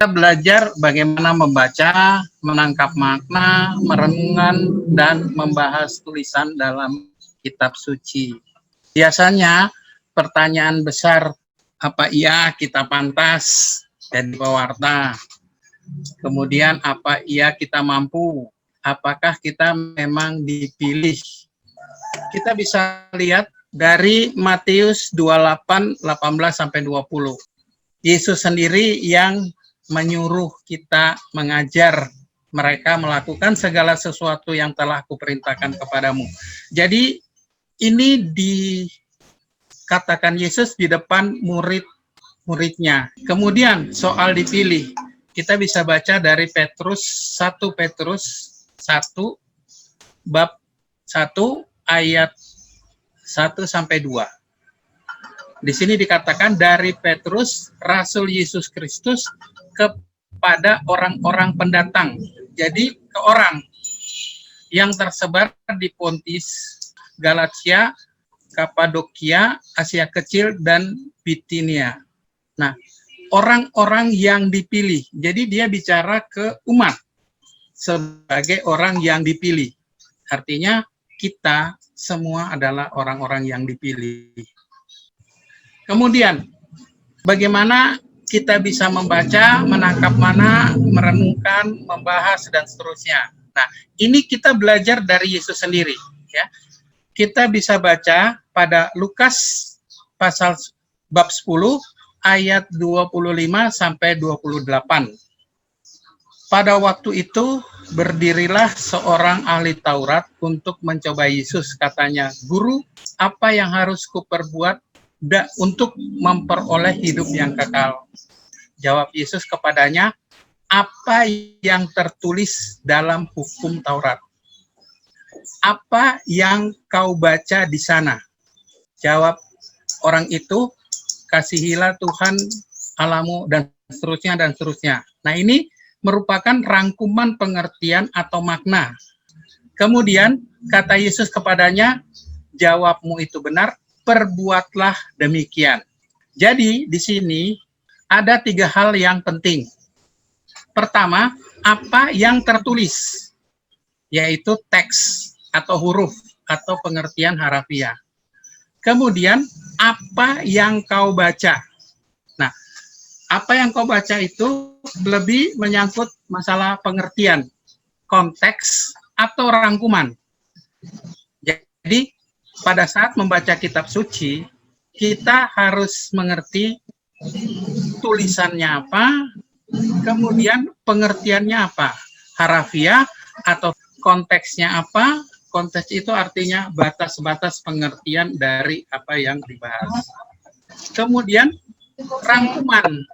belajar bagaimana membaca, menangkap makna, merenungkan, dan membahas tulisan dalam kitab suci. Biasanya pertanyaan besar, apa iya kita pantas jadi pewarta? Kemudian apa iya kita mampu? Apakah kita memang dipilih? Kita bisa lihat dari Matius 28, 18-20. Yesus sendiri yang menyuruh kita mengajar mereka melakukan segala sesuatu yang telah kuperintahkan kepadamu. Jadi ini dikatakan Yesus di depan murid-muridnya. Kemudian soal dipilih, kita bisa baca dari 1 Petrus 1 bab 1 ayat 1-2. Di sini dikatakan dari Petrus, Rasul Yesus Kristus kepada orang-orang pendatang. Jadi ke orang yang tersebar di Pontus, Galatia, Kapadokia, Asia Kecil, dan Bitinia. Nah, orang-orang yang dipilih. Jadi dia bicara ke umat sebagai orang yang dipilih. Artinya kita semua adalah orang-orang yang dipilih. Kemudian, bagaimana kita bisa membaca, menangkap mana, merenungkan, membahas, dan seterusnya. Nah, ini kita belajar dari Yesus sendiri. Ya. Kita bisa baca pada Lukas pasal bab 10 ayat 25-28. Pada waktu itu berdirilah seorang ahli Taurat untuk mencoba Yesus. Katanya, "Guru, apa yang harus kuperbuat untuk memperoleh hidup yang kekal?" Jawab Yesus kepadanya, "Apa yang tertulis dalam hukum Taurat? Apa yang kau baca di sana?" Jawab orang itu, "Kasihilah Tuhan Allahmu," dan seterusnya dan seterusnya. Nah, ini merupakan rangkuman pengertian atau makna. Kemudian kata Yesus kepadanya, "Jawabmu itu benar, perbuatlah demikian." Jadi di sini ada 3 hal yang penting. Pertama, apa yang tertulis, yaitu teks atau huruf atau pengertian harafiah. Kemudian apa yang kau baca. Nah, apa yang kau baca itu lebih menyangkut masalah pengertian, konteks atau rangkuman. Jadi pada saat membaca kitab suci, kita harus mengerti tulisannya apa, kemudian pengertiannya apa, harafiah atau konteksnya apa. Konteks itu artinya batas-batas pengertian dari apa yang dibahas. Kemudian rangkuman.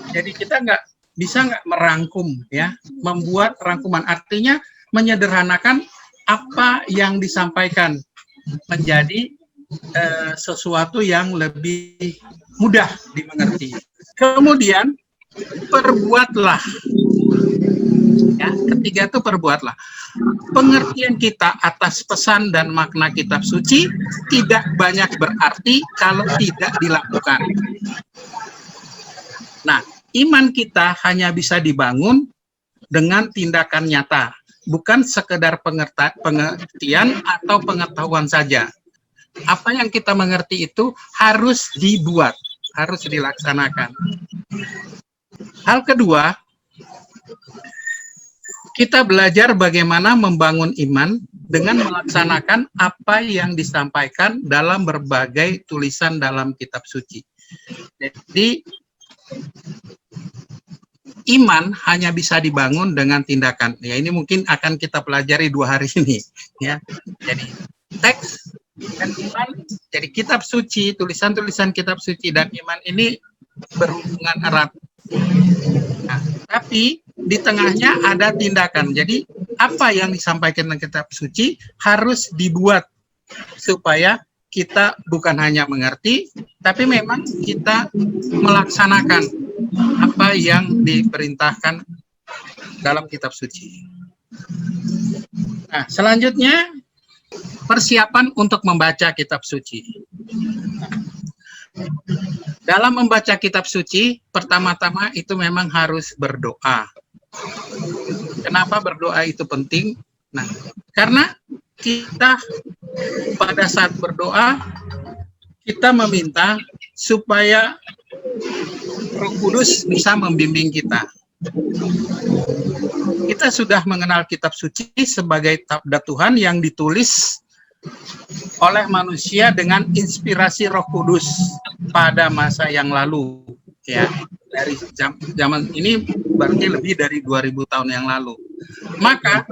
Jadi kita bisa merangkum, ya, membuat rangkuman. Artinya menyederhanakan apa yang disampaikan menjadi sesuatu yang lebih mudah dimengerti. Kemudian perbuatlah. Ya, ketiga itu perbuatlah. Pengertian kita atas pesan dan makna kitab suci tidak banyak berarti kalau tidak dilakukan. Nah, iman kita hanya bisa dibangun dengan tindakan nyata, bukan sekedar pengertian atau pengetahuan saja. Apa yang kita mengerti itu harus dibuat, harus dilaksanakan. Hal kedua, kita belajar bagaimana membangun iman dengan melaksanakan apa yang disampaikan dalam berbagai tulisan dalam kitab suci. Jadi, iman hanya bisa dibangun dengan tindakan. Ya, ini mungkin akan kita pelajari 2 hari ini. Ya, jadi teks dan iman. Jadi kitab suci, tulisan-tulisan kitab suci dan iman ini berhubungan erat. Nah, tapi di tengahnya ada tindakan. Jadi apa yang disampaikan dalam kitab suci harus dibuat supaya kita bukan hanya mengerti, tapi memang kita melaksanakan apa yang diperintahkan dalam kitab suci. Nah, selanjutnya persiapan untuk membaca kitab suci. Dalam membaca kitab suci, pertama-tama itu memang harus berdoa. Kenapa berdoa itu penting? Nah, karena kita pada saat berdoa, kita meminta supaya Roh Kudus bisa membimbing kita. Kita sudah mengenal kitab suci sebagai sabda Tuhan yang ditulis oleh manusia dengan inspirasi Roh Kudus pada masa yang lalu, ya. Dari zaman ini berarti lebih dari 2000 tahun yang lalu. Maka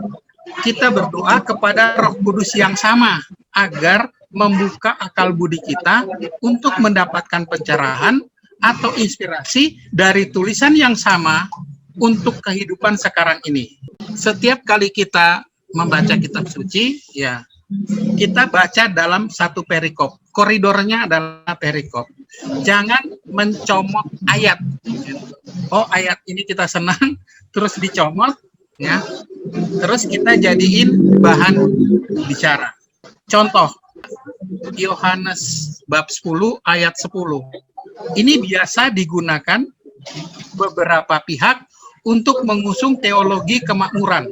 kita berdoa kepada Roh Kudus yang sama agar membuka akal budi kita untuk mendapatkan pencerahan atau inspirasi dari tulisan yang sama untuk kehidupan sekarang ini. Setiap kali kita membaca kitab suci, ya, kita baca dalam satu perikop. Koridornya adalah perikop. Jangan mencomot ayat. Oh, ayat ini kita senang, terus dicomot, ya. Terus kita jadiin bahan bicara. Contoh, Yohanes bab 10 ayat 10. Ini biasa digunakan beberapa pihak untuk mengusung teologi kemakmuran.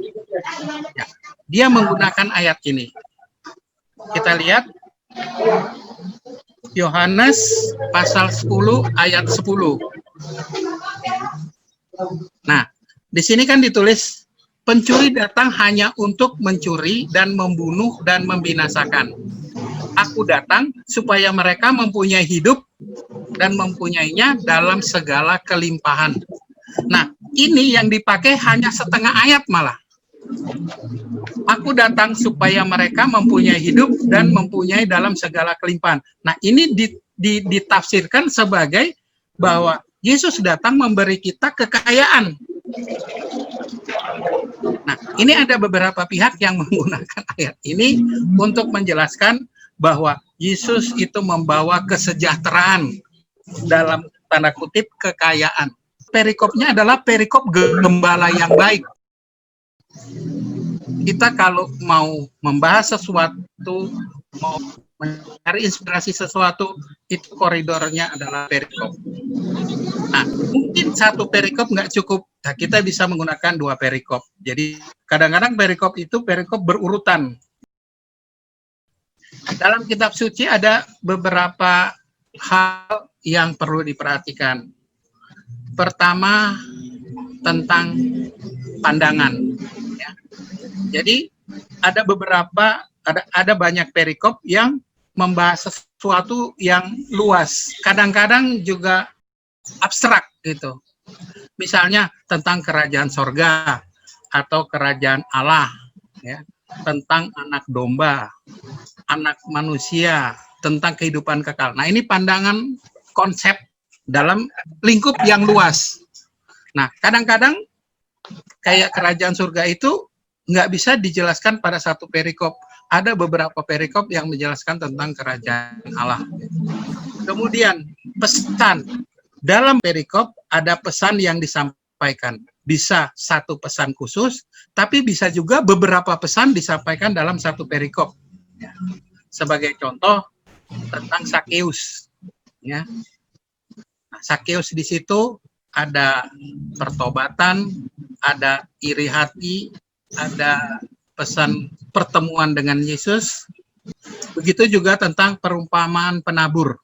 Ya, dia menggunakan ayat ini. Kita lihat Yohanes pasal 10 ayat 10. Nah, di sini kan ditulis pencuri datang hanya untuk mencuri dan membunuh dan membinasakan. Aku datang supaya mereka mempunyai hidup dan mempunyainya dalam segala kelimpahan. Nah, ini yang dipakai hanya setengah ayat malah. Aku datang supaya mereka mempunyai hidup dan mempunyai dalam segala kelimpahan. Nah, ini ditafsirkan sebagai bahwa Yesus datang memberi kita kekayaan. Nah, ini ada beberapa pihak yang menggunakan ayat ini untuk menjelaskan bahwa Yesus itu membawa kesejahteraan, dalam tanda kutip kekayaan. Perikopnya adalah perikop gembala yang baik. Kita kalau mau membahas sesuatu, mau mencari inspirasi sesuatu, itu koridornya adalah perikop. Nah, mungkin satu perikop nggak cukup. Nah, kita bisa menggunakan dua perikop. Jadi, kadang-kadang perikop itu perikop berurutan. Dalam kitab suci ada beberapa hal yang perlu diperhatikan. Pertama, tentang pandangan. Ya. Jadi ada ada banyak perikop yang membahas sesuatu yang luas. Kadang-kadang juga abstrak gitu. Misalnya tentang kerajaan sorga atau kerajaan Allah, ya, tentang anak domba, anak manusia, tentang kehidupan kekal. Nah, ini pandangan konsep dalam lingkup yang luas. Nah, kadang-kadang kayak kerajaan surga itu nggak bisa dijelaskan pada satu perikop. Ada beberapa perikop yang menjelaskan tentang kerajaan Allah. Kemudian pesan. Dalam perikop ada pesan yang disampaikan. Bisa satu pesan khusus, tapi bisa juga beberapa pesan disampaikan dalam satu perikop. Ya. Sebagai contoh tentang Sakeus. Ya. Sakeus di situ ada pertobatan, ada iri hati, ada pesan pertemuan dengan Yesus. Begitu juga tentang perumpamaan penabur.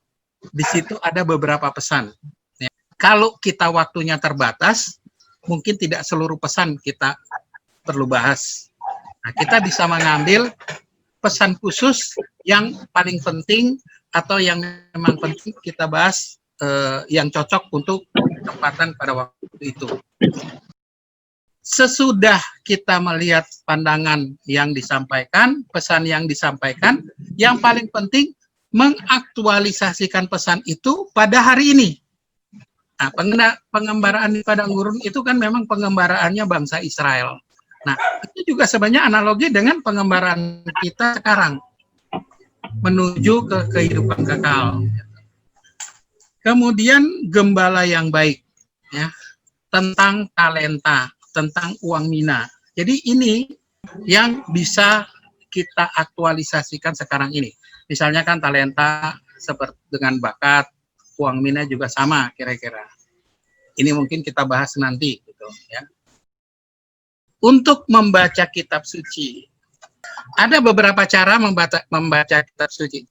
Di situ ada beberapa pesan. Ya. Kalau kita waktunya terbatas, mungkin tidak seluruh pesan kita perlu bahas. Nah, kita bisa mengambil pesan khusus yang paling penting atau yang memang penting kita bahas, yang cocok untuk kesempatan pada waktu itu. Sesudah kita melihat pandangan yang disampaikan, pesan yang disampaikan, yang paling penting mengaktualisasikan pesan itu pada hari ini. Nah, pengembaraan di padang gurun itu kan memang pengembaraannya bangsa Israel. Nah, itu juga sebenarnya analogi dengan pengembaraan kita sekarang menuju ke kehidupan kekal. Kemudian gembala yang baik, ya, tentang talenta, tentang uang mina. Jadi ini yang bisa kita aktualisasikan sekarang ini. Misalnya kan talenta seperti dengan bakat, Huang Mina juga sama kira-kira. Ini mungkin kita bahas nanti gitu ya. Untuk membaca kitab suci, ada beberapa cara membaca kitab suci.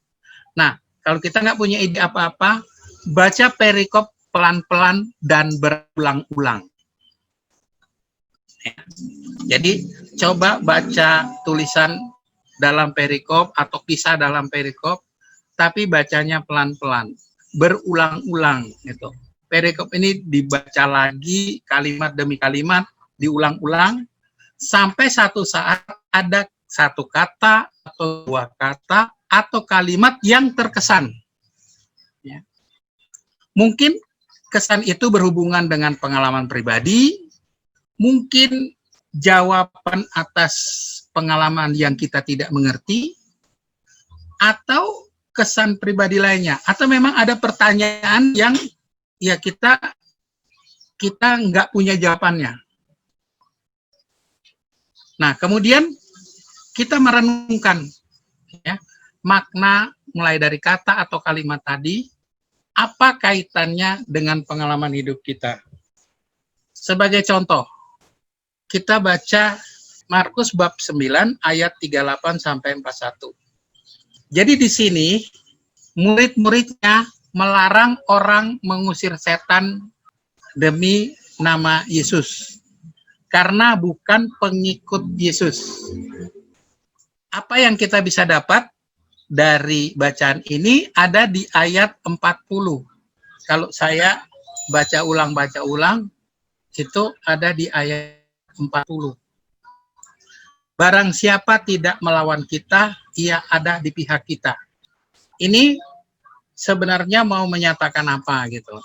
Nah, kalau kita nggak punya ide apa-apa, baca perikop pelan-pelan dan berulang-ulang. Ya. Jadi coba baca tulisan dalam perikop atau kisah dalam perikop, tapi bacanya pelan-pelan, berulang-ulang gitu. Perikop ini dibaca lagi kalimat demi kalimat, diulang-ulang sampai satu saat ada satu kata atau dua kata atau kalimat yang terkesan. Ya. Mungkin kesan itu berhubungan dengan pengalaman pribadi, mungkin jawaban atas pengalaman yang kita tidak mengerti, atau kesan pribadi lainnya, atau memang ada pertanyaan yang ya kita nggak punya jawabannya. Nah, kemudian kita merenungkan ya, makna mulai dari kata atau kalimat tadi, apa kaitannya dengan pengalaman hidup kita. Sebagai contoh, kita baca Markus bab 9 ayat 38 sampai 41. Jadi di sini murid-muridnya melarang orang mengusir setan demi nama Yesus karena bukan pengikut Yesus. Apa yang kita bisa dapat dari bacaan ini ada di ayat 40. Kalau saya baca ulang, itu ada di ayat 40. Barang siapa tidak melawan kita, ia ada di pihak kita. Ini sebenarnya mau menyatakan apa gitu.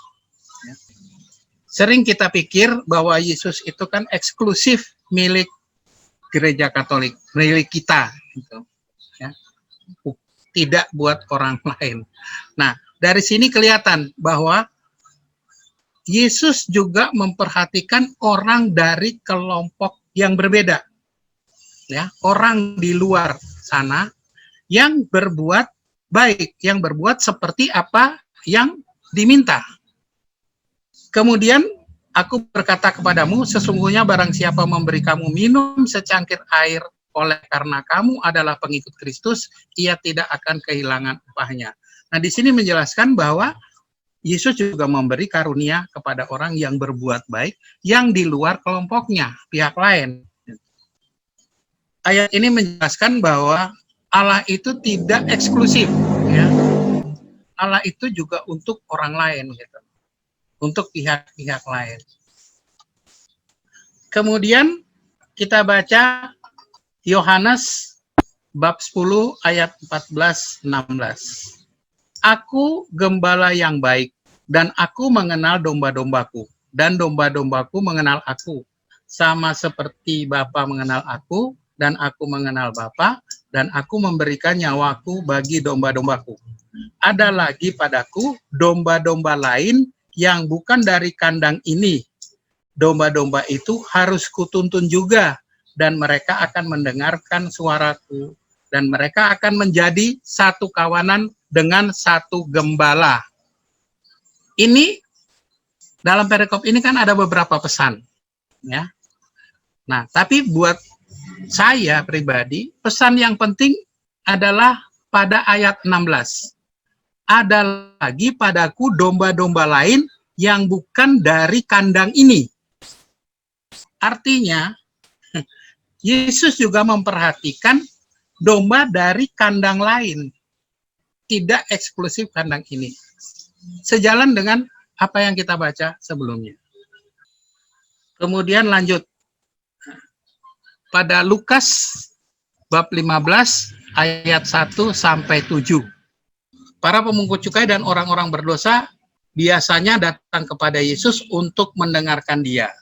Sering kita pikir bahwa Yesus itu kan eksklusif milik gereja Katolik, milik kita gitu. Ya. Tidak buat orang lain. Nah, dari sini kelihatan bahwa Yesus juga memperhatikan orang dari kelompok yang berbeda. Ya, orang di luar sana yang berbuat baik, yang berbuat seperti apa yang diminta. Kemudian aku berkata kepadamu, sesungguhnya barang siapa memberi kamu minum secangkir air oleh karena kamu adalah pengikut Kristus, ia tidak akan kehilangan upahnya. Nah, di sini menjelaskan bahwa Yesus juga memberi karunia kepada orang yang berbuat baik, yang di luar kelompoknya, pihak lain. Ayat ini menjelaskan bahwa Allah itu tidak eksklusif, ya. Allah itu juga untuk orang lain, gitu. Untuk pihak-pihak lain. Kemudian kita baca Yohanes bab 10 ayat 14-16. Aku gembala yang baik, dan aku mengenal domba-dombaku, dan domba-dombaku mengenal aku, sama seperti Bapa mengenal aku, dan aku mengenal Bapa, dan aku memberikan nyawaku bagi domba-dombaku. Ada lagi padaku domba-domba lain yang bukan dari kandang ini. Domba-domba itu harus kutuntun juga, dan mereka akan mendengarkan suaraku, dan mereka akan menjadi satu kawanan dengan satu gembala. Ini dalam perikop ini kan ada beberapa pesan, ya. Nah, tapi buat saya pribadi, pesan yang penting adalah pada ayat 16. Ada lagi padaku domba-domba lain yang bukan dari kandang ini. Artinya, Yesus juga memperhatikan domba dari kandang lain. Tidak eksklusif kandang ini. Sejalan dengan apa yang kita baca sebelumnya. Kemudian lanjut. Pada Lukas bab 15 ayat 1 sampai 7. Para pemungut cukai dan orang-orang berdosa biasanya datang kepada Yesus untuk mendengarkan dia.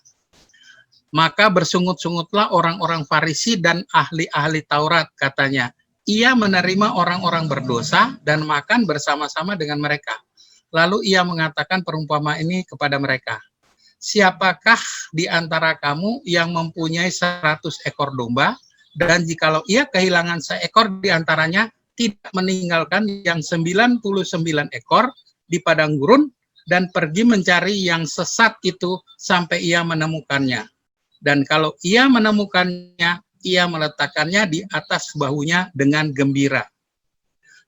Maka bersungut-sungutlah orang-orang Farisi dan ahli-ahli Taurat, katanya. Ia menerima orang-orang berdosa dan makan bersama-sama dengan mereka. Lalu ia mengatakan perumpamaan ini kepada mereka. Siapakah di antara kamu yang mempunyai 100 ekor domba, dan jikalau ia kehilangan seekor di antaranya, tidak meninggalkan yang 99 ekor di padang gurun dan pergi mencari yang sesat itu sampai ia menemukannya. Dan kalau ia menemukannya, ia meletakkannya di atas bahunya dengan gembira.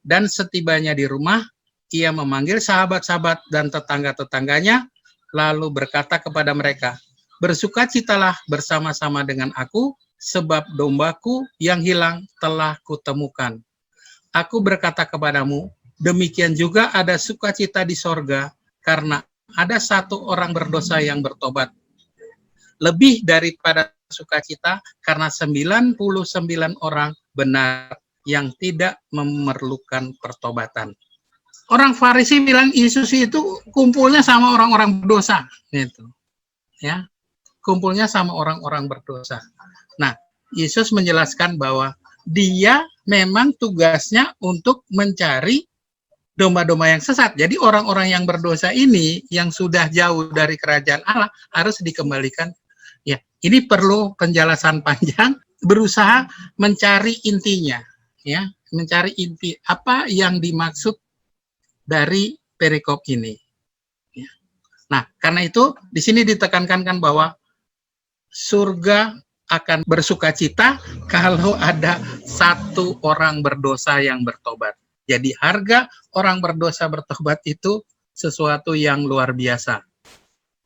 Dan setibanya di rumah, ia memanggil sahabat-sahabat dan tetangga-tetangganya, lalu berkata kepada mereka, "Bersukacitalah bersama-sama dengan aku, sebab dombaku yang hilang telah kutemukan. Aku berkata kepadamu, demikian juga ada sukacita di sorga, karena ada satu orang berdosa yang bertobat. Lebih daripada sukacita, karena 99 orang benar yang tidak memerlukan pertobatan." Orang Farisi bilang Yesus itu kumpulnya sama orang-orang berdosa, gitu. Ya, kumpulnya sama orang-orang berdosa. Nah, Yesus menjelaskan bahwa dia memang tugasnya untuk mencari domba-domba yang sesat. Jadi orang-orang yang berdosa ini, yang sudah jauh dari kerajaan Allah, harus dikembalikan. Ya, ini perlu penjelasan panjang, berusaha mencari intinya, ya, mencari inti apa yang dimaksud dari perikop ini. Ya. Nah, karena itu di sini ditekankan kan bahwa surga akan bersukacita kalau ada satu orang berdosa yang bertobat. Jadi harga orang berdosa bertobat itu sesuatu yang luar biasa.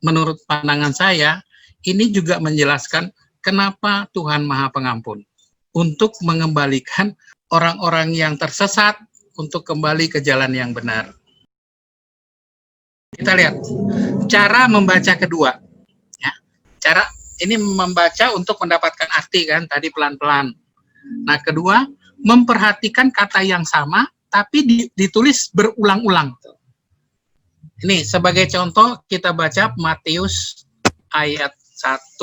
Menurut pandangan saya, ini juga menjelaskan kenapa Tuhan Maha Pengampun. Untuk mengembalikan orang-orang yang tersesat untuk kembali ke jalan yang benar. Kita lihat cara membaca kedua. Ya, cara ini membaca untuk mendapatkan arti kan, tadi pelan-pelan. Nah, kedua, memperhatikan kata yang sama, tapi ditulis berulang-ulang. Ini sebagai contoh kita baca Matius ayat 1,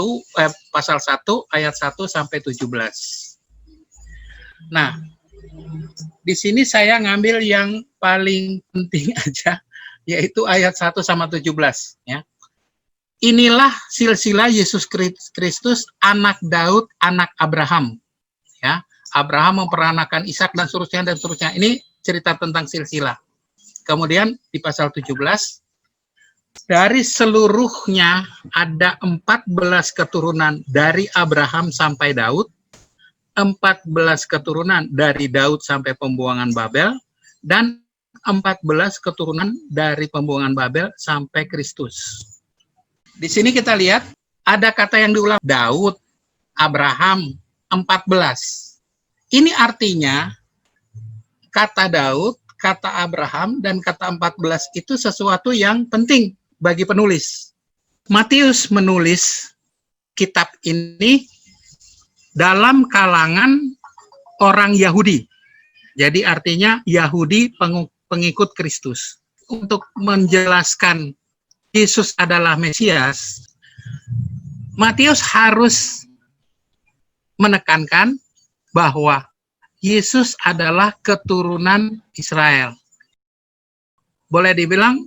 pasal 1 ayat 1 sampai 17. Nah, di sini saya ngambil yang paling penting aja, yaitu ayat 1 sama 17. Ya. Inilah silsilah Yesus Kristus, anak Daud, anak Abraham. Ya, Abraham memperanakan Ishak dan seterusnya dan seterusnya. Ini cerita tentang silsilah. Kemudian di pasal 17, dari seluruhnya ada 14 keturunan dari Abraham sampai Daud, 14 keturunan dari Daud sampai pembuangan Babel, dan 14 keturunan dari pembuangan Babel sampai Kristus. Di sini kita lihat ada kata yang diulang, Daud, Abraham, 14. Ini artinya kata Daud, kata Abraham, dan kata 14 itu sesuatu yang penting bagi penulis. Matius menulis kitab ini dalam kalangan orang Yahudi. Jadi artinya Yahudi pengikut Kristus. Untuk menjelaskan Yesus adalah Mesias, Matius harus menekankan bahwa Yesus adalah keturunan Israel. Boleh dibilang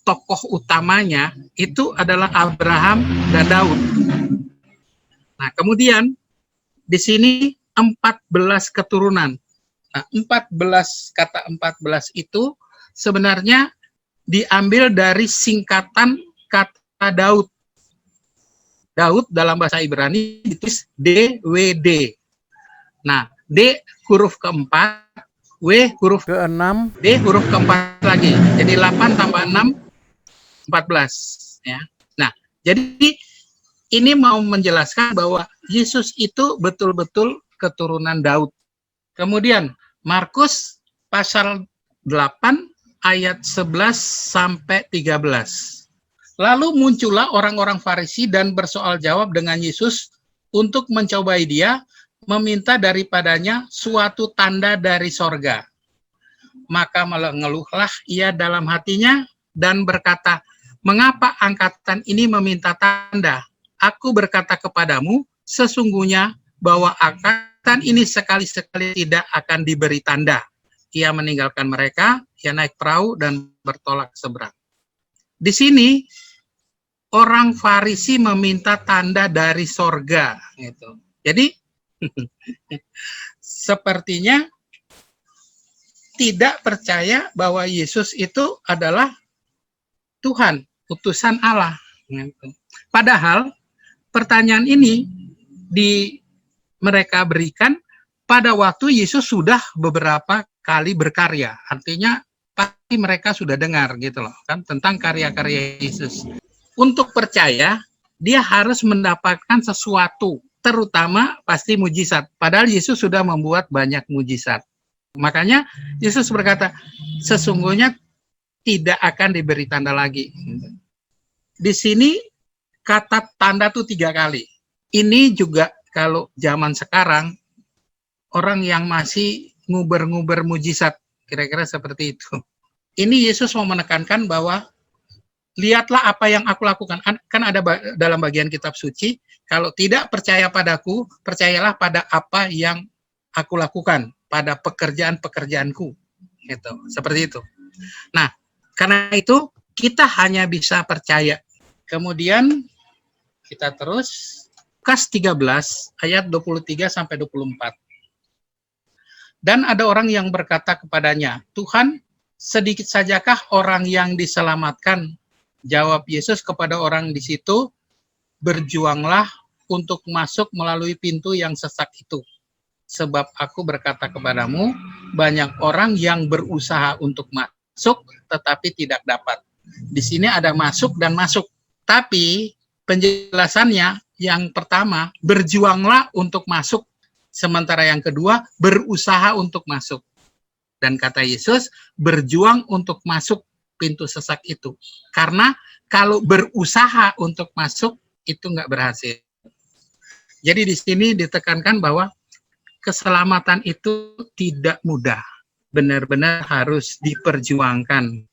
tokoh utamanya itu adalah Abraham dan Daud. Nah, kemudian di sini 14 keturunan. Nah, 14 kata 14 itu sebenarnya diambil dari singkatan kata Daud. Daud dalam bahasa Ibrani ditulis DWD. Nah, D huruf keempat, W huruf keenam, D huruf keempat lagi. Jadi 8 tambah 6, 14. Ya. Nah, jadi ini mau menjelaskan bahwa Yesus itu betul-betul keturunan Daud. Kemudian Markus pasal 8 ayat 11 sampai 13. Lalu muncullah orang-orang Farisi dan bersoal jawab dengan Yesus untuk mencobai dia, meminta daripadanya suatu tanda dari sorga. Maka mengeluhlah ia dalam hatinya dan berkata, "Mengapa angkatan ini meminta tanda? Aku berkata kepadamu, sesungguhnya bahwa angkatan ini sekali-sekali tidak akan diberi tanda." Ia meninggalkan mereka, ia naik perahu dan bertolak seberang. Di sini orang Farisi meminta tanda dari sorga. Gitu. Jadi sepertinya tidak percaya bahwa Yesus itu adalah Tuhan, utusan Allah. Gitu. Padahal pertanyaan ini mereka berikan pada waktu Yesus sudah beberapa kali berkarya. Artinya pasti mereka sudah dengar gitu loh kan tentang karya-karya Yesus. Untuk percaya, dia harus mendapatkan sesuatu, terutama pasti mujizat. Padahal Yesus sudah membuat banyak mujizat. Makanya Yesus berkata, sesungguhnya tidak akan diberi tanda lagi. Di sini kata tanda tuh 3 kali. Ini juga kalau zaman sekarang, orang yang masih nguber-nguber mujizat, kira-kira seperti itu. Ini Yesus mau menekankan bahwa lihatlah apa yang aku lakukan. Kan ada dalam bagian kitab suci, kalau tidak percaya padaku, percayalah pada apa yang aku lakukan, pada pekerjaan-pekerjaanku. Gitu, seperti itu. Nah, karena itu kita hanya bisa percaya. Kemudian kita terus Lukas 13 ayat 23 sampai 24. Dan ada orang yang berkata kepadanya, "Tuhan, sedikit sajakah orang yang diselamatkan?" Jawab Yesus kepada orang di situ, "Berjuanglah untuk masuk melalui pintu yang sesak itu. Sebab aku berkata kepadamu, banyak orang yang berusaha untuk masuk, tetapi tidak dapat." Di sini ada masuk dan masuk. Tapi penjelasannya yang pertama, berjuanglah untuk masuk. Sementara yang kedua, berusaha untuk masuk. Dan kata Yesus, berjuang untuk masuk pintu sesak itu. Karena kalau berusaha untuk masuk, itu nggak berhasil. Jadi di sini ditekankan bahwa keselamatan itu tidak mudah. Benar-benar harus diperjuangkan.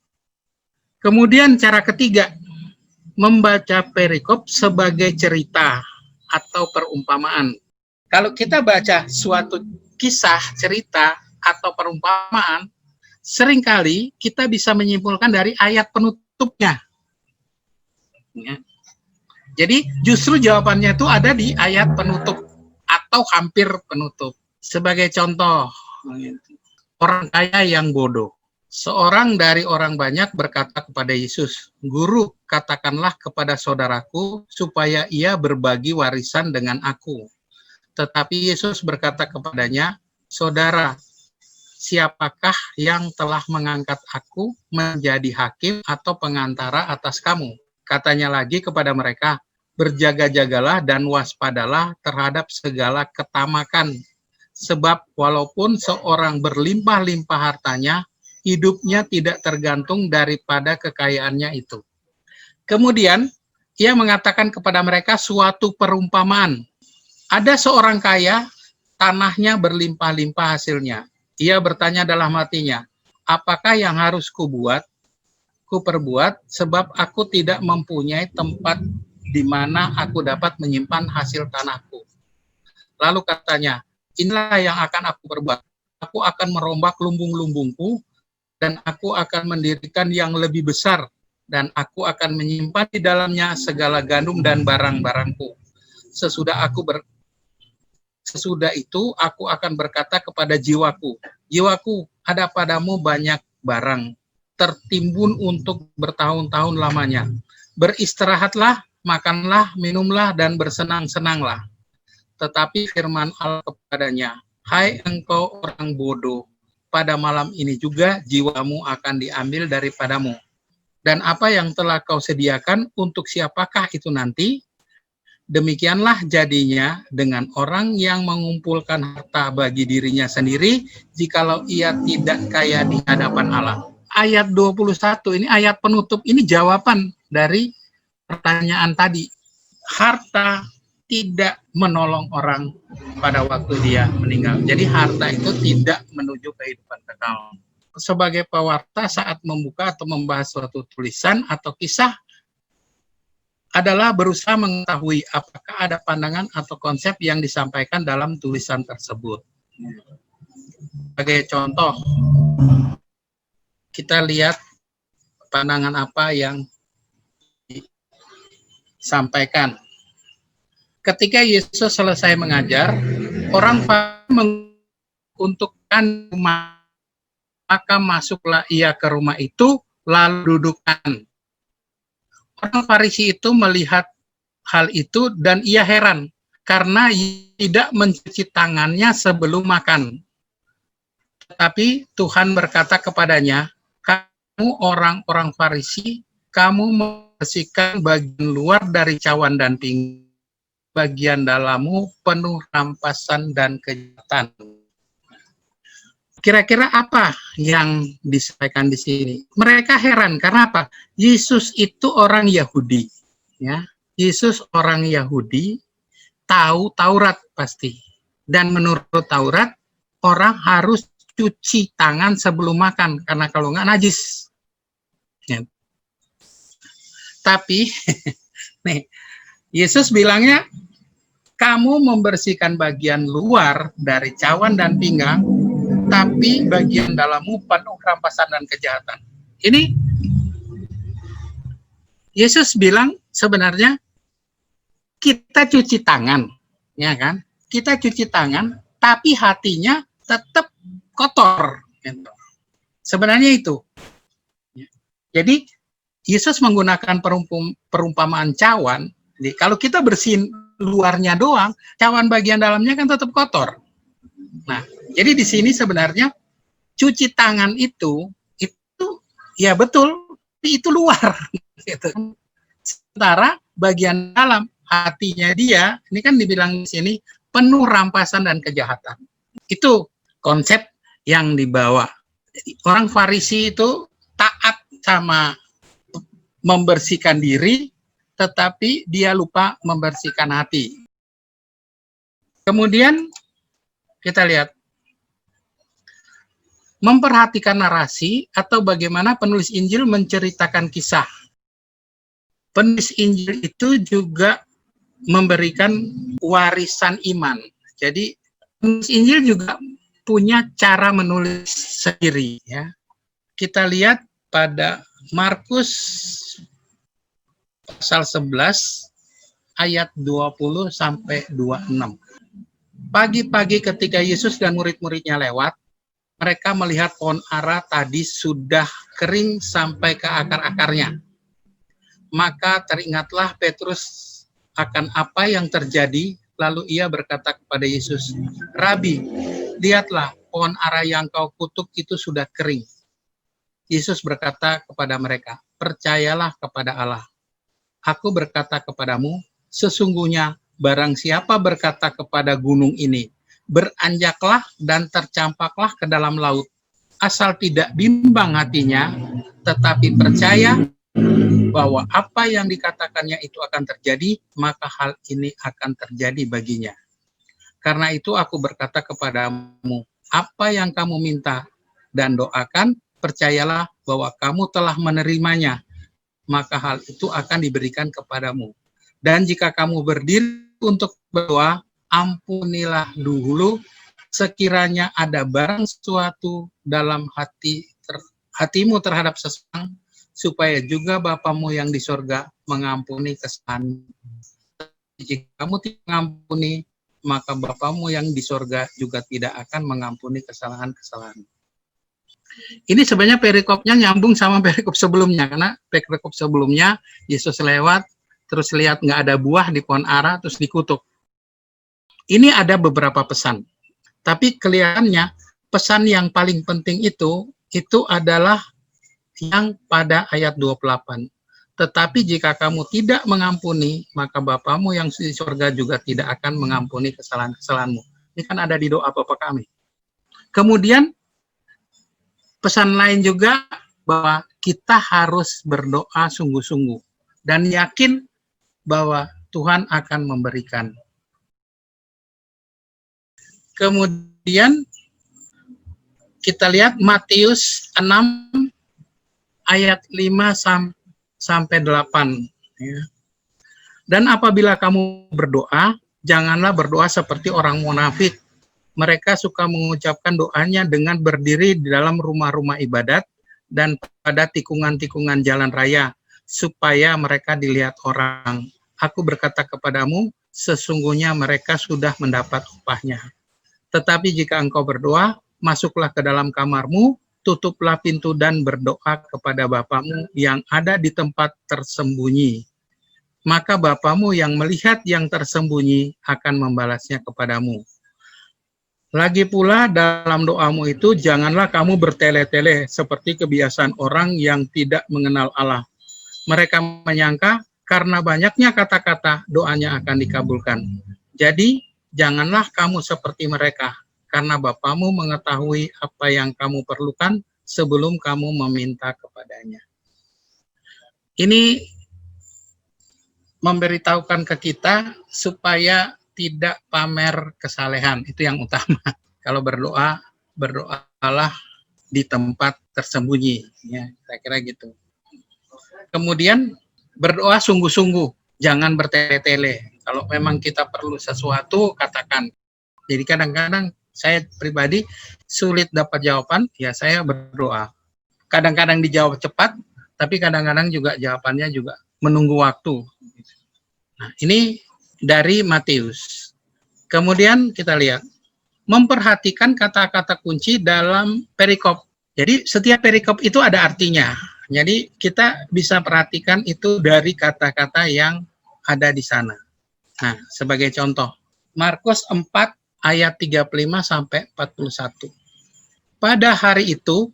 Kemudian cara ketiga, membaca perikop sebagai cerita atau perumpamaan. Kalau kita baca suatu kisah, cerita, atau perumpamaan, seringkali kita bisa menyimpulkan dari ayat penutupnya. Ya. Jadi justru jawabannya itu ada di ayat penutup atau hampir penutup. Sebagai contoh, orang kaya yang bodoh. Seorang dari orang banyak berkata kepada Yesus, "Guru, katakanlah kepada saudaraku supaya ia berbagi warisan dengan aku." Tetapi Yesus berkata kepadanya, "Saudara, siapakah yang telah mengangkat aku menjadi hakim atau pengantara atas kamu?" Katanya lagi kepada mereka, "Berjaga-jagalah dan waspadalah terhadap segala ketamakan. Sebab walaupun seorang berlimpah-limpah hartanya, hidupnya tidak tergantung daripada kekayaannya itu." Kemudian, ia mengatakan kepada mereka suatu perumpamaan. Ada seorang kaya, tanahnya berlimpah-limpah hasilnya. Ia bertanya dalam hatinya, "Apakah yang harus kuperbuat, sebab aku tidak mempunyai tempat di mana aku dapat menyimpan hasil tanahku." Lalu katanya, "Inilah yang akan aku perbuat. Aku akan merombak lumbung-lumbungku, dan aku akan mendirikan yang lebih besar, dan aku akan menyimpan di dalamnya segala gandum dan barang-barangku. Sesudah itu aku akan berkata kepada jiwaku, 'Jiwaku, ada padamu banyak barang, tertimbun untuk bertahun-tahun lamanya. Beristirahatlah, makanlah, minumlah, dan bersenang-senanglah.' Tetapi firman Allah kepadanya, 'Hai engkau orang bodoh, pada malam ini juga jiwamu akan diambil daripadamu. Dan apa yang telah kau sediakan, untuk siapakah itu nanti? Demikianlah jadinya dengan orang yang mengumpulkan harta bagi dirinya sendiri, jikalau ia tidak kaya di hadapan Allah." Ayat 21 ini, ayat penutup ini jawaban dari pertanyaan tadi. Harta tidak menolong orang pada waktu dia meninggal. Jadi harta itu tidak menuju kehidupan kekal. Sebagai pewarta saat membuka atau membahas suatu tulisan atau kisah adalah berusaha mengetahui apakah ada pandangan atau konsep yang disampaikan dalam tulisan tersebut. Sebagai contoh, kita lihat pandangan apa yang disampaikan. Ketika Yesus selesai mengajar, orang menguntukkan rumah, maka masuklah ia ke rumah itu, lalu dudukkan. Orang Farisi itu melihat hal itu dan ia heran karena tidak mencuci tangannya sebelum makan. Tetapi Tuhan berkata kepadanya, kamu orang-orang Farisi, kamu membersihkan bagian luar dari cawan dan pinggang, bagian dalammu penuh rampasan dan kejahatan. Kira-kira apa yang disampaikan di sini? Mereka heran karena apa? Yesus itu orang Yahudi, ya. Yesus orang Yahudi, tahu Taurat pasti. Dan menurut Taurat, orang harus cuci tangan sebelum makan karena kalau nggak najis. Ya. Tapi nih, Yesus bilangnya, kamu membersihkan bagian luar dari cawan dan pinggang, tapi bagian dalammu penuh rampasan dan kejahatan. Ini Yesus bilang sebenarnya kita cuci tangan, ya kan? Kita cuci tangan, tapi hatinya tetap kotor. Gitu. Sebenarnya itu. Jadi Yesus menggunakan perumpamaan cawan. Jadi, kalau kita bersihin luarnya doang, cawan bagian dalamnya kan tetap kotor. Nah, jadi di sini sebenarnya cuci tangan itu ya betul, itu luar. Gitu. Sementara bagian dalam hatinya dia, ini kan dibilang di sini penuh rampasan dan kejahatan. Itu konsep yang dibawa. Orang Farisi itu taat sama membersihkan diri, tetapi dia lupa membersihkan hati. Kemudian kita lihat memperhatikan narasi atau bagaimana penulis Injil menceritakan kisah. Penulis Injil itu juga memberikan warisan iman. Jadi penulis Injil juga punya cara menulis sendiri, ya. Kita lihat pada Markus pasal 11 ayat 20 sampai 26. Pagi-pagi ketika Yesus dan murid-muridnya lewat, mereka melihat pohon ara tadi sudah kering sampai ke akar-akarnya. Maka teringatlah Petrus akan apa yang terjadi, lalu ia berkata kepada Yesus, Rabi, lihatlah pohon ara yang kau kutuk itu sudah kering. Yesus berkata kepada mereka, percayalah kepada Allah. Aku berkata kepadamu, sesungguhnya barang siapa berkata kepada gunung ini, beranjaklah dan tercampaklah ke dalam laut, asal tidak bimbang hatinya, tetapi percaya bahwa apa yang dikatakannya itu akan terjadi, maka hal ini akan terjadi baginya. Karena itu aku berkata kepadamu, apa yang kamu minta dan doakan, percayalah bahwa kamu telah menerimanya, maka hal itu akan diberikan kepadamu. Dan jika kamu berdiri untuk berdoa, ampunilah dulu sekiranya ada barang sesuatu dalam hatimu terhadap seseorang, supaya juga Bapamu yang di sorga mengampuni kesalahanmu. Jika kamu tidak mengampuni, maka Bapamu yang di sorga juga tidak akan mengampuni kesalahan-kesalahanmu. Ini sebenarnya perikopnya nyambung sama perikop sebelumnya, karena perikop sebelumnya Yesus lewat, terus lihat nggak ada buah di pohon ara, terus dikutuk. Ini ada beberapa pesan, tapi kelihatannya pesan yang paling penting itu adalah yang pada ayat 28. Tetapi jika kamu tidak mengampuni, maka Bapamu yang di surga juga tidak akan mengampuni kesalahan-kesalahanmu. Ini kan ada di doa Bapa kami. Kemudian pesan lain juga bahwa kita harus berdoa sungguh-sungguh dan yakin bahwa Tuhan akan memberikan. Kemudian kita lihat Matius 6 ayat 5 sampai 8. Ya. Dan apabila kamu berdoa, janganlah berdoa seperti orang munafik. Mereka suka mengucapkan doanya dengan berdiri di dalam rumah-rumah ibadat dan pada tikungan-tikungan jalan raya, supaya mereka dilihat orang. Aku berkata kepadamu, sesungguhnya mereka sudah mendapat upahnya. Tetapi jika engkau berdoa, masuklah ke dalam kamarmu, tutuplah pintu dan berdoa kepada Bapamu yang ada di tempat tersembunyi. Maka Bapamu yang melihat yang tersembunyi akan membalasnya kepadamu. Lagi pula dalam doamu itu janganlah kamu bertele-tele seperti kebiasaan orang yang tidak mengenal Allah. Mereka menyangka karena banyaknya kata-kata doanya akan dikabulkan. Jadi janganlah kamu seperti mereka, karena Bapamu mengetahui apa yang kamu perlukan sebelum kamu meminta kepadanya. Ini memberitahukan ke kita supaya tidak pamer kesalehan, itu yang utama. Kalau berdoa, berdoalah di tempat tersembunyi, ya, saya kira gitu. Kemudian berdoa sungguh-sungguh, jangan bertele-tele. Kalau memang kita perlu sesuatu, katakan. Jadi kadang-kadang saya pribadi sulit dapat jawaban, ya saya berdoa. Kadang-kadang dijawab cepat, tapi kadang-kadang juga jawabannya juga menunggu waktu. Nah, ini dari Matius. Kemudian kita lihat, memperhatikan kata-kata kunci dalam perikop. Jadi setiap perikop itu ada artinya. Jadi kita bisa perhatikan itu dari kata-kata yang ada di sana. Nah, sebagai contoh, Markus 4 ayat 35 sampai 41. Pada hari itu,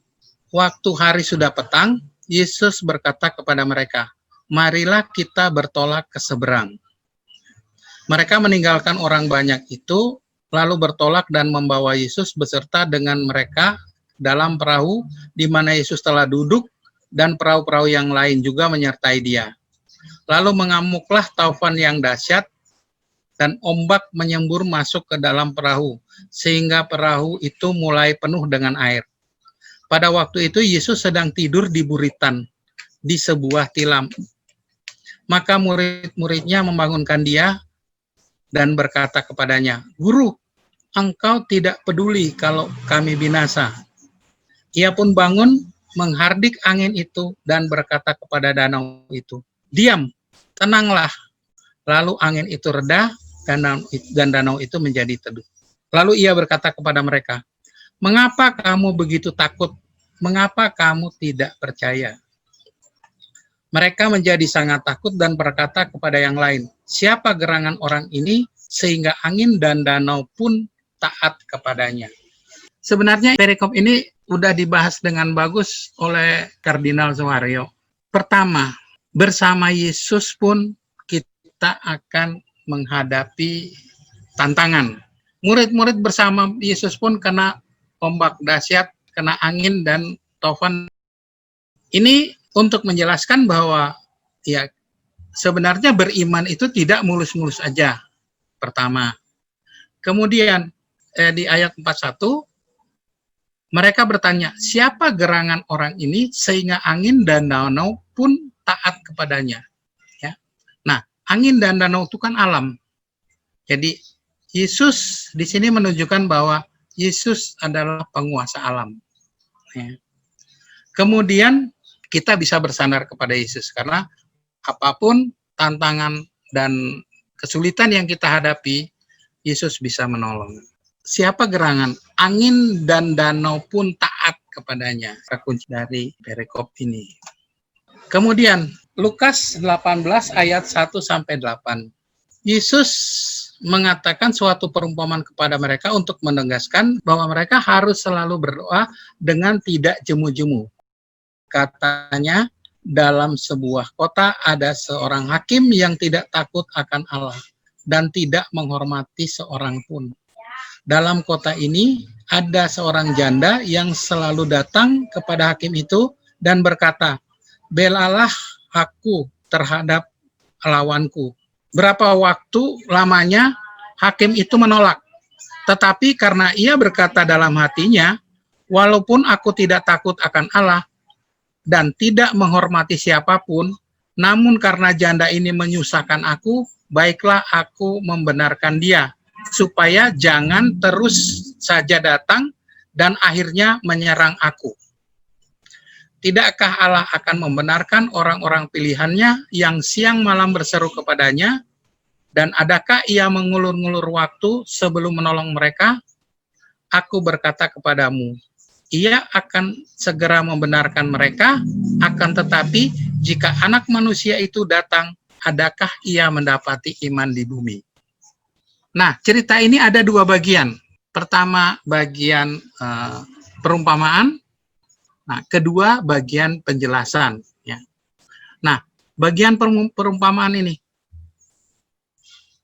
waktu hari sudah petang, Yesus berkata kepada mereka, "Marilah kita bertolak ke seberang." Mereka meninggalkan orang banyak itu, lalu bertolak dan membawa Yesus beserta dengan mereka dalam perahu di mana Yesus telah duduk, dan perahu-perahu yang lain juga menyertai dia. Lalu mengamuklah taufan yang dahsyat, dan ombak menyembur masuk ke dalam perahu, sehingga perahu itu mulai penuh dengan air. Pada waktu itu Yesus sedang tidur di buritan, di sebuah tilam. Maka murid-muridnya membangunkan dia, dan berkata kepadanya, "Guru, engkau tidak peduli kalau kami binasa." Ia pun bangun, menghardik angin itu, dan berkata kepada danau itu, "Diam, tenanglah." Lalu angin itu reda, dan danau itu menjadi teduh. Lalu ia berkata kepada mereka, "Mengapa kamu begitu takut? Mengapa kamu tidak percaya?" Mereka menjadi sangat takut dan berkata kepada yang lain, "Siapa gerangan orang ini sehingga angin dan danau pun taat kepadanya?" Sebenarnya perikop ini udah dibahas dengan bagus oleh Kardinal Suharyo. Pertama, bersama Yesus pun kita akan menghadapi tantangan. Murid-murid bersama Yesus pun kena ombak dahsyat, kena angin dan taufan. Ini untuk menjelaskan bahwa ya sebenarnya beriman itu tidak mulus-mulus aja. Pertama. Kemudian di ayat 41 mereka bertanya, "Siapa gerangan orang ini sehingga angin dan danau pun taat kepadanya?" Ya. Nah, angin dan danau itu kan alam. Jadi Yesus di sini menunjukkan bahwa Yesus adalah penguasa alam. Ya. Kemudian kita bisa bersandar kepada Yesus karena apapun tantangan dan kesulitan yang kita hadapi, Yesus bisa menolong. Siapa gerangan? Angin dan danau pun taat kepadanya. Kunci dari perikop ini. Kemudian Lukas 18 ayat 1 sampai 8. Yesus mengatakan suatu perumpamaan kepada mereka untuk menegaskan bahwa mereka harus selalu berdoa dengan tidak jemu-jemu. Katanya, dalam sebuah kota ada seorang hakim yang tidak takut akan Allah dan tidak menghormati seorang pun. Dalam kota ini ada seorang janda yang selalu datang kepada hakim itu dan berkata, "Belalah aku terhadap lawanku." Berapa waktu lamanya hakim itu menolak. Tetapi karena ia berkata dalam hatinya, "Walaupun aku tidak takut akan Allah dan tidak menghormati siapapun, namun karena janda ini menyusahkan aku, baiklah aku membenarkan dia, supaya jangan terus saja datang dan akhirnya menyerang aku." Tidakkah Allah akan membenarkan orang-orang pilihannya yang siang malam berseru kepadanya? Dan adakah ia mengulur-ngulur waktu sebelum menolong mereka? Aku berkata kepadamu, ia akan segera membenarkan mereka, akan tetapi jika anak manusia itu datang, adakah ia mendapati iman di bumi? Nah, cerita ini ada dua bagian. Pertama, bagian perumpamaan. Nah, kedua, bagian penjelasan. Ya. Nah, bagian perumpamaan ini,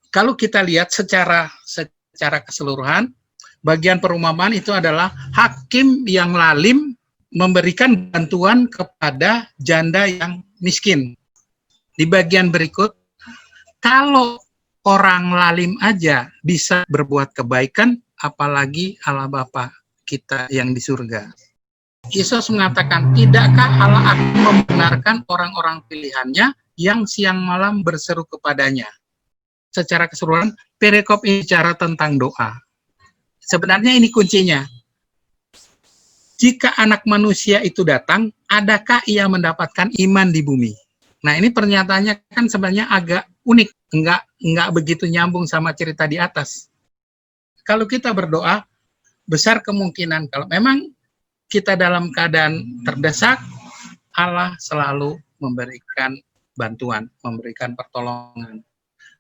kalau kita lihat secara keseluruhan, bagian perumpamaan itu adalah hakim yang lalim memberikan bantuan kepada janda yang miskin. Di bagian berikut, kalau orang lalim aja bisa berbuat kebaikan, apalagi Allah Bapa kita yang di surga. Yesus mengatakan, tidakkah Allah akan membenarkan orang-orang pilihannya yang siang malam berseru kepadanya? Secara keseluruhan, perikop ini bicara tentang doa. Sebenarnya ini kuncinya. Jika anak manusia itu datang, adakah ia mendapatkan iman di bumi? Nah, ini pernyataannya kan sebenarnya agak unik, enggak begitu nyambung sama cerita di atas. Kalau kita berdoa, besar kemungkinan kalau memang kita dalam keadaan terdesak, Allah selalu memberikan bantuan, memberikan pertolongan.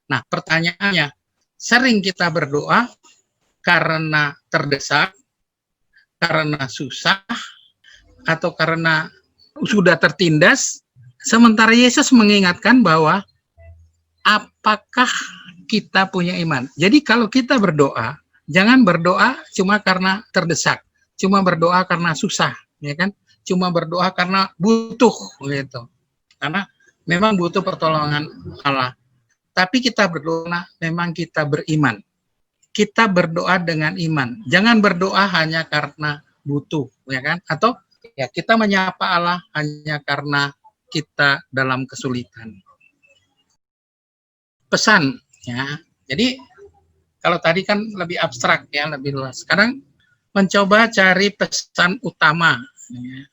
Nah, pertanyaannya, sering kita berdoa karena terdesak, karena susah, atau karena sudah tertindas, sementara Yesus mengingatkan bahwa apakah kita punya iman. Jadi kalau kita berdoa, jangan berdoa cuma karena terdesak, cuma berdoa karena susah, ya kan? Cuma berdoa karena butuh, gitu. Karena memang butuh pertolongan Allah. Tapi kita berdoa memang kita beriman. Kita berdoa dengan iman. Jangan berdoa hanya karena butuh, ya kan? Atau ya kita menyapa Allah hanya karena kita dalam kesulitan. Pesan, ya. Jadi kalau tadi kan lebih abstrak ya, lebih luas. Sekarang mencoba cari pesan utama. Ya.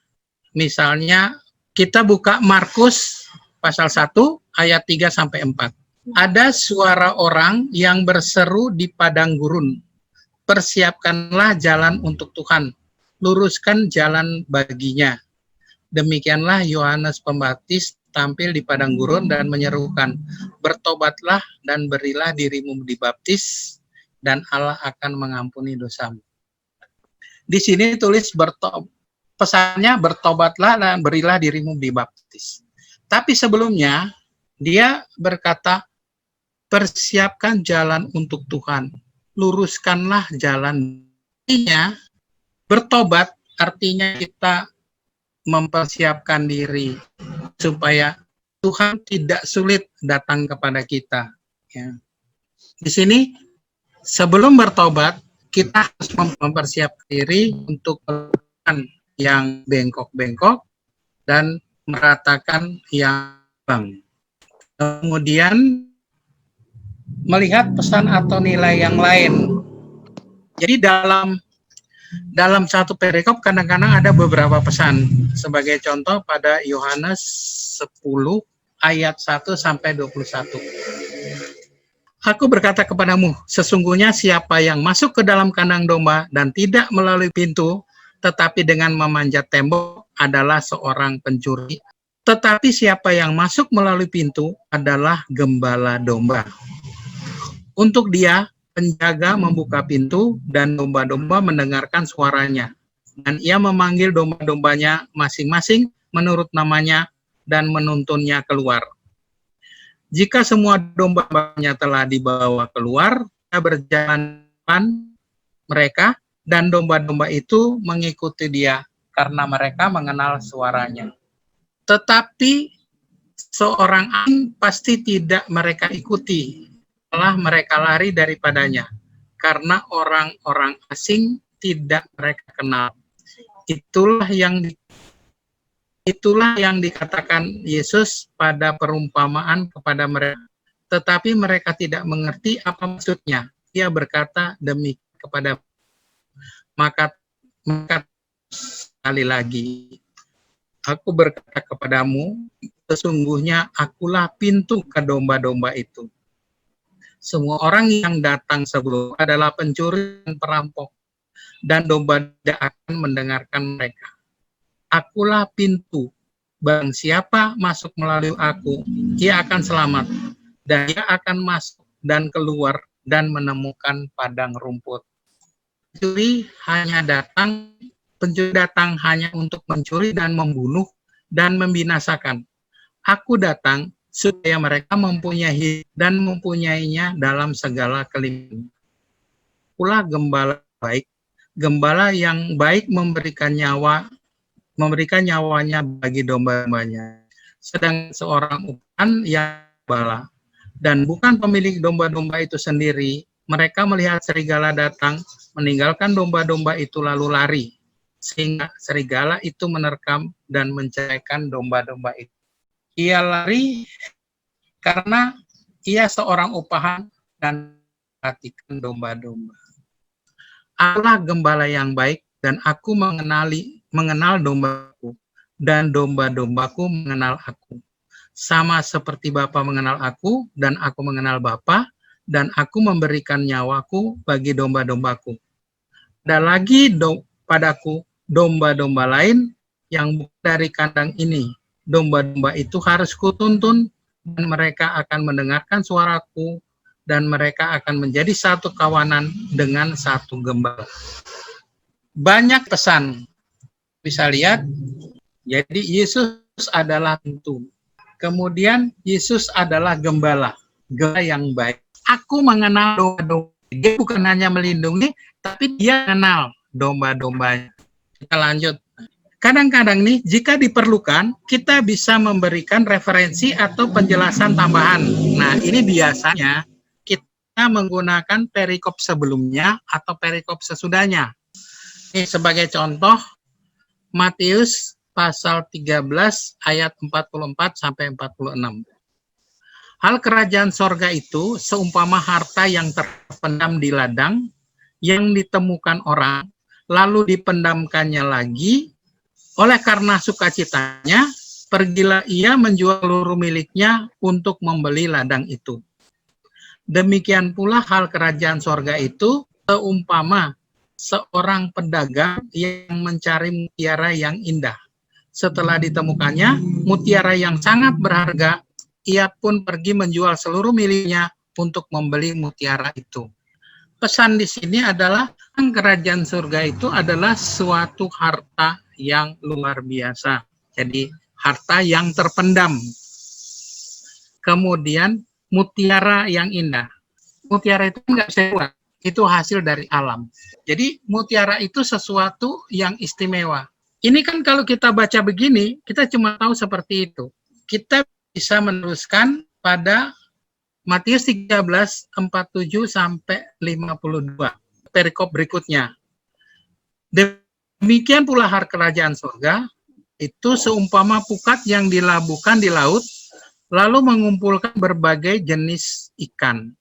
Misalnya kita buka Markus pasal 1 ayat 3 sampai 4. Ada suara orang yang berseru di padang gurun, persiapkanlah jalan untuk Tuhan, luruskan jalan baginya. Demikianlah Yohanes Pembaptis tampil di padang gurun dan menyerukan, bertobatlah dan berilah dirimu dibaptis, dan Allah akan mengampuni dosamu. Di sini tulis pesannya bertobatlah dan berilah dirimu dibaptis. Tapi sebelumnya dia berkata, persiapkan jalan untuk Tuhan, luruskanlah jalan. Artinya, bertobat artinya kita mempersiapkan diri supaya Tuhan tidak sulit datang kepada kita. Ya. Di sini, sebelum bertobat, kita harus mempersiapkan diri untuk melakukan yang bengkok-bengkok dan meratakan yang bang. Kemudian melihat pesan atau nilai yang lain. Jadi dalam satu perikop kadang-kadang ada beberapa pesan. Sebagai contoh pada Yohanes 10 ayat 1 sampai 21. Aku berkata kepadamu, sesungguhnya siapa yang masuk ke dalam kandang domba dan tidak melalui pintu, tetapi dengan memanjat tembok adalah seorang pencuri. Tetapi siapa yang masuk melalui pintu adalah gembala domba. Untuk dia, penjaga membuka pintu dan domba-domba mendengarkan suaranya. Dan ia memanggil domba-dombanya masing-masing menurut namanya dan menuntunnya keluar. Jika semua domba-dombanya telah dibawa keluar, dia berjalan mereka dan domba-domba itu mengikuti dia karena mereka mengenal suaranya. Tetapi seorang asing pasti tidak mereka ikuti. Malah mereka lari daripadanya, karena orang-orang asing tidak mereka kenal. Itulah yang dikatakan Yesus pada perumpamaan kepada mereka. Tetapi mereka tidak mengerti apa maksudnya. Ia berkata demikian kepada maka sekali lagi, aku berkata kepadamu, sesungguhnya akulah pintu ke domba-domba itu. Semua orang yang datang sebelum adalah pencuri dan perampok. dan domba tidak akan mendengarkan mereka. Akulah pintu. Barang siapa masuk melalui aku, ia akan selamat, dan ia akan masuk dan keluar dan menemukan padang rumput. Pencuri datang hanya untuk mencuri dan membunuh dan membinasakan. Aku datang supaya mereka mempunyai hidup dan mempunyainya dalam segala kelimpahan. Pula gembala yang baik memberikan nyawanya bagi domba-dombanya. Sedang seorang upan yang gembala dan bukan pemilik domba-domba itu sendiri, mereka melihat serigala datang, meninggalkan domba-domba itu lalu lari, sehingga serigala itu menerkam dan menceraikan domba-domba itu. Ia lari karena ia seorang upahan dan memperhatikan domba-domba. Akulah gembala yang baik dan aku mengenal dombaku dan domba-dombaku mengenal aku. Sama seperti Bapa mengenal aku dan aku mengenal Bapa dan aku memberikan nyawaku bagi domba-dombaku. Ada lagi padaku domba-domba lain yang bukan dari kandang ini. Domba-domba itu harus kutuntun dan mereka akan mendengarkan suaraku dan mereka akan menjadi satu kawanan dengan satu gembala. Banyak pesan. Bisa lihat, jadi Yesus adalah pintu. Kemudian Yesus adalah gembala yang baik. Aku mengenal domba-domba. Dia bukan hanya melindungi, tapi dia kenal domba-dombanya. Kita lanjut. Kadang-kadang nih, jika diperlukan, kita bisa memberikan referensi atau penjelasan tambahan. Nah, ini biasanya kita menggunakan perikop sebelumnya atau perikop sesudahnya. Ini sebagai contoh, Matius pasal 13 ayat 44 sampai 46. Hal kerajaan sorga itu seumpama harta yang terpendam di ladang, yang ditemukan orang, lalu dipendamkannya lagi. Oleh karena sukacitanya, pergilah ia menjual seluruh miliknya untuk membeli ladang itu. Demikian pula hal kerajaan sorga itu seumpama seorang pedagang yang mencari mutiara yang indah. Setelah ditemukannya, mutiara yang sangat berharga, ia pun pergi menjual seluruh miliknya untuk membeli mutiara itu. Pesan di sini adalah kerajaan surga itu adalah suatu harta yang luar biasa. Jadi harta yang terpendam. Kemudian mutiara yang indah. Mutiara itu nggak bisa buat. Itu hasil dari alam. Jadi mutiara itu sesuatu yang istimewa. Ini kan kalau kita baca begini, kita cuma tahu seperti itu. Kita bisa meneruskan pada Matius 13, 47 sampai 52. Perikop berikutnya. Demikian pula harta kerajaan surga, itu seumpama pukat yang dilabuhkan di laut, lalu mengumpulkan berbagai jenis ikan.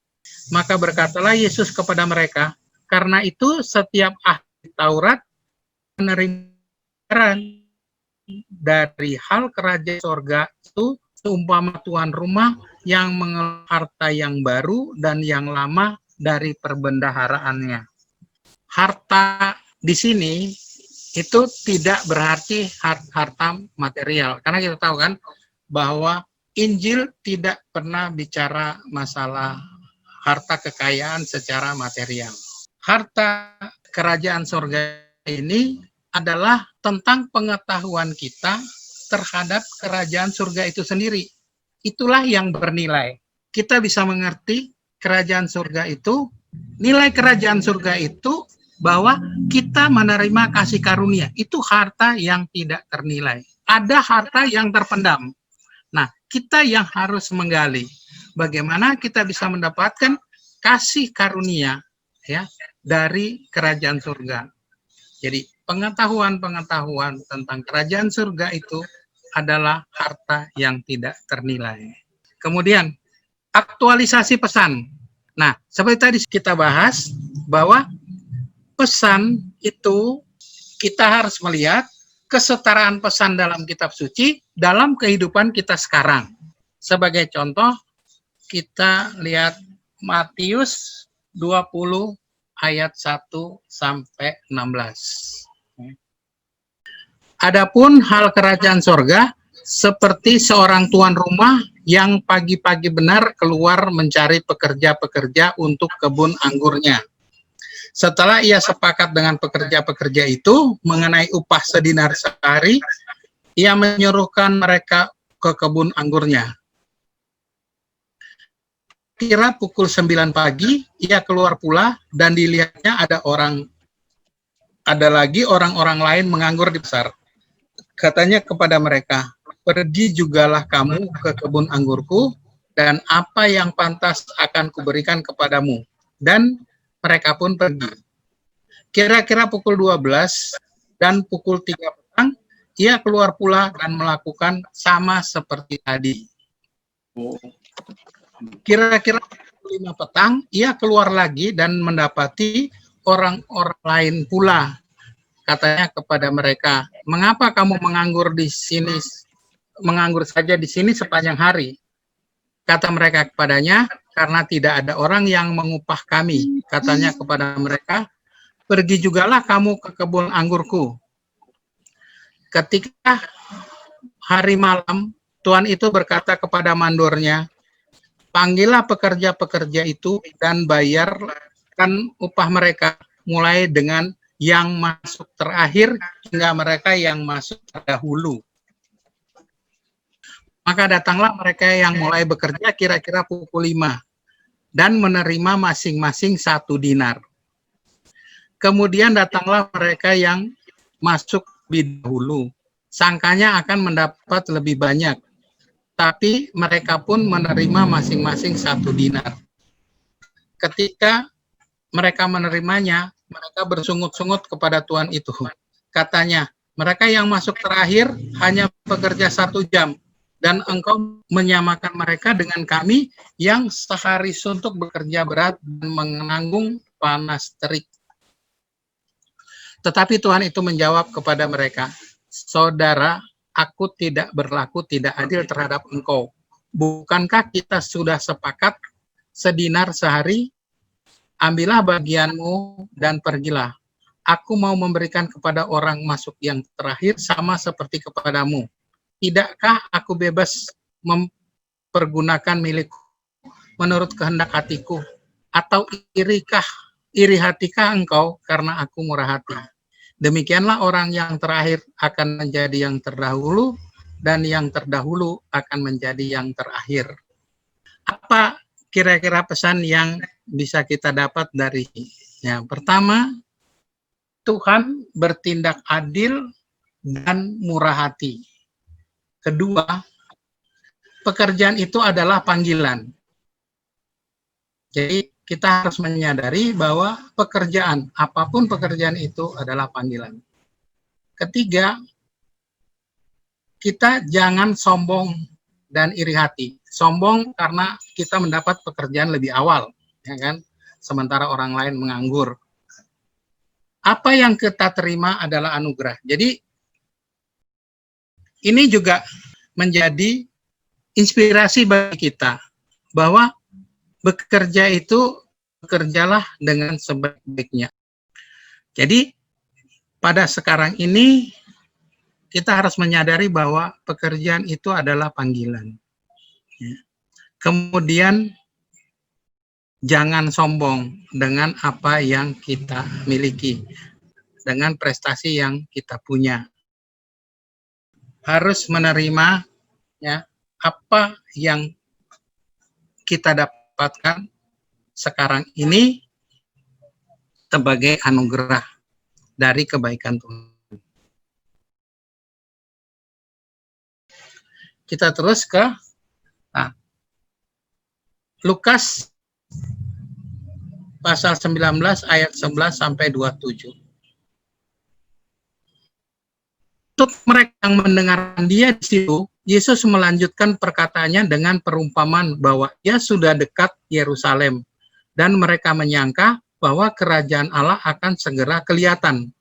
Maka berkatalah Yesus kepada mereka, karena itu setiap ahli Taurat menerima dari hal kerajaan surga itu seumpama tuan rumah yang mengelola harta yang baru dan yang lama dari perbendaharaannya. Harta di sini itu tidak berarti harta material, karena kita tahu kan bahwa Injil tidak pernah bicara masalah harta kekayaan secara material. Harta kerajaan surga ini adalah tentang pengetahuan kita terhadap kerajaan surga itu sendiri. Itulah yang bernilai. Kita bisa mengerti kerajaan surga itu, nilai kerajaan surga itu bahwa kita menerima kasih karunia. Itu harta yang tidak ternilai. Ada harta yang terpendam. Nah, kita yang harus menggali bagaimana kita bisa mendapatkan kasih karunia ya dari kerajaan surga. Jadi pengetahuan-pengetahuan tentang kerajaan surga itu adalah harta yang tidak ternilai. Kemudian aktualisasi pesan. Nah, seperti tadi kita bahas bahwa pesan itu kita harus melihat kesetaraan pesan dalam kitab suci dalam kehidupan kita sekarang. Sebagai contoh, kita lihat Matius 20 ayat 1 sampai 16. Adapun hal kerajaan sorga seperti seorang tuan rumah yang pagi-pagi benar keluar mencari pekerja-pekerja untuk kebun anggurnya. Setelah ia sepakat dengan pekerja-pekerja itu mengenai upah sedinar sehari, ia menyuruhkan mereka ke kebun anggurnya. Kira pukul 9 pagi, ia keluar pula dan dilihatnya ada lagi orang-orang lain menganggur di pasar. Katanya kepada mereka, pergi jugalah kamu ke kebun anggurku, dan apa yang pantas akan kuberikan kepadamu. Dan mereka pun pergi. Kira-kira pukul 12 dan pukul 3 petang, ia keluar pula dan melakukan sama seperti tadi. Kira-kira pukul 5 petang, ia keluar lagi dan mendapati orang-orang lain pula. Katanya kepada mereka, mengapa kamu menganggur saja di sini sepanjang hari? Kata mereka kepadanya, karena tidak ada orang yang mengupah kami. Katanya kepada mereka, pergi jugalah kamu ke kebun anggurku. Ketika hari malam, tuan itu berkata kepada mandornya, panggillah pekerja-pekerja itu dan bayarkan upah mereka, mulai dengan yang masuk terakhir hingga mereka yang masuk terdahulu. Maka datanglah mereka yang mulai bekerja kira-kira pukul 5 dan menerima masing-masing 1 dinar. Kemudian datanglah mereka yang masuk lebih dahulu. Sangkanya akan mendapat lebih banyak, tapi mereka pun menerima masing-masing 1 dinar. Ketika mereka menerimanya, mereka bersungut-sungut kepada tuan itu. Katanya, mereka yang masuk terakhir hanya bekerja 1 jam, dan engkau menyamakan mereka dengan kami yang sehari suntuk bekerja berat dan menanggung panas terik. Tetapi Tuhan itu menjawab kepada mereka, saudara, aku tidak berlaku tidak adil terhadap engkau. Bukankah kita sudah sepakat sedinar sehari? Ambillah bagianmu dan pergilah. Aku mau memberikan kepada orang masuk yang terakhir sama seperti kepadamu. Tidakkah aku bebas mempergunakan milikku menurut kehendak hatiku? Atau iri hatikah engkau karena aku murah hati? Demikianlah orang yang terakhir akan menjadi yang terdahulu, dan yang terdahulu akan menjadi yang terakhir. Apa kira-kira pesan yang bisa kita dapat dari yang pertama, Tuhan bertindak adil dan murah hati. Kedua, pekerjaan itu adalah panggilan. Jadi kita harus menyadari bahwa pekerjaan, apapun pekerjaan itu adalah panggilan. Ketiga, kita jangan sombong dan iri hati. Sombong karena kita mendapat pekerjaan lebih awal, ya kan? Sementara orang lain menganggur. Apa yang kita terima adalah anugerah. Jadi ini juga menjadi inspirasi bagi kita bahwa bekerja itu bekerjalah dengan sebaik-baiknya. Jadi pada sekarang ini kita harus menyadari bahwa pekerjaan itu adalah panggilan. Kemudian jangan sombong dengan apa yang kita miliki, dengan prestasi yang kita punya. Harus menerima ya apa yang kita dapatkan sekarang ini sebagai anugerah dari kebaikan Tuhan. Kita terus ke Lukas pasal 19 ayat 11 sampai 27. Untuk mereka yang mendengarkan dia di situ, Yesus melanjutkan perkataannya dengan perumpamaan bahwa ia sudah dekat Yerusalem, dan mereka menyangka bahwa kerajaan Allah akan segera kelihatan.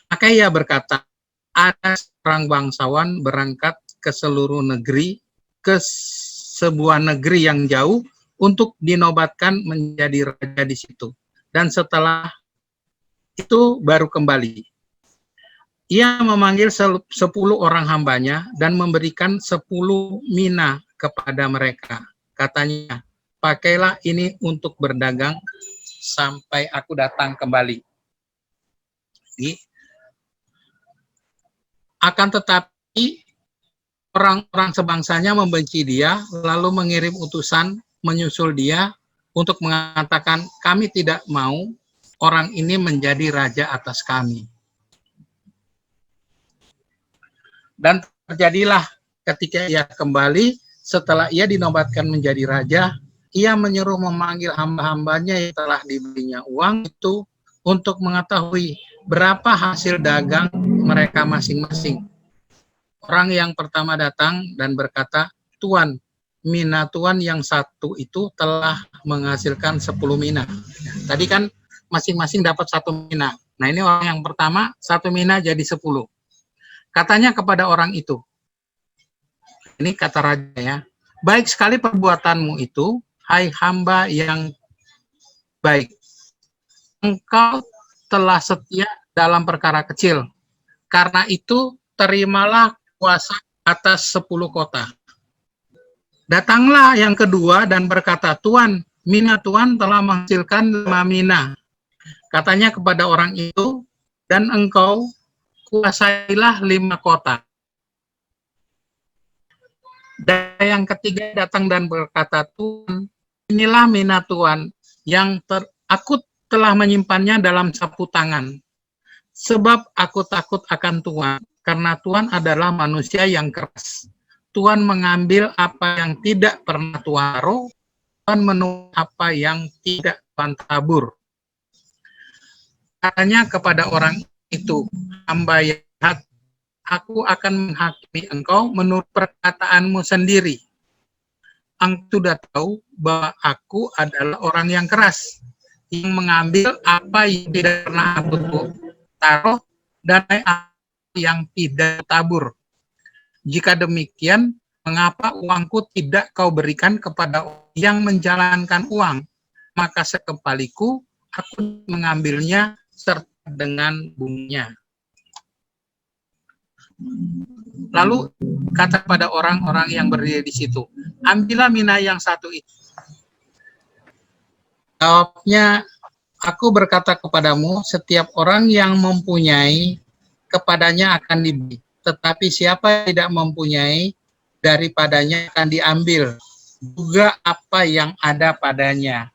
Maka ia berkata, ada seorang bangsawan berangkat ke seluruh negeri, ke sebuah negeri yang jauh, untuk dinobatkan menjadi raja di situ. dan setelah itu baru kembali. Ia memanggil 10 orang hambanya dan memberikan 10 mina kepada mereka. Katanya, pakailah ini untuk berdagang sampai aku datang kembali. Akan tetapi orang-orang sebangsanya membenci dia, lalu mengirim utusan menyusul dia untuk mengatakan, kami tidak mau orang ini menjadi raja atas kami. Dan terjadilah ketika ia kembali, setelah ia dinobatkan menjadi raja, ia menyuruh memanggil hamba-hambanya yang telah diberinya uang itu untuk mengetahui berapa hasil dagang mereka masing-masing. Orang yang pertama datang dan berkata, Tuan, mina Tuan yang satu itu telah menghasilkan 10 mina. Tadi kan masing-masing dapat 1 mina. Nah ini orang yang pertama, 1 mina jadi 10. Katanya kepada orang itu, ini kata raja ya, baik sekali perbuatanmu itu, hai hamba yang baik. Engkau telah setia dalam perkara kecil. Karena itu, terimalah kuasa atas 10 kota. Datanglah yang kedua dan berkata, Tuan, mina Tuan telah menghasilkan 5 mina. Katanya kepada orang itu, dan engkau kuasailah 5 kota. Dan yang ketiga datang dan berkata, Tuan, inilah mina Tuan yang aku telah menyimpannya dalam sapu tangan. Sebab aku takut akan Tuan, karena Tuan adalah manusia yang keras. Tuan mengambil apa yang tidak pernah Tuan taruh, Tuan menuai apa yang tidak Tuan tabur. Katanya kepada orang itu, hamba yang jahat, aku akan menghakimi engkau menurut perkataanmu sendiri. Engkau sudah tahu bahwa aku adalah orang yang keras, yang mengambil apa yang tidak pernah aku taruh dan apa yang tidak tabur. Jika demikian, mengapa uangku tidak kau berikan kepada orang yang menjalankan uang? Maka sekembaliku aku mengambilnya serta dengan bunganya. Lalu kata pada orang-orang yang berdiri di situ, ambillah mina yang satu itu. Jawabnya, aku berkata kepadamu, setiap orang yang mempunyai, kepadanya akan diberi. Tetapi siapa yang tidak mempunyai, daripadanya akan diambil. Juga apa yang ada padanya.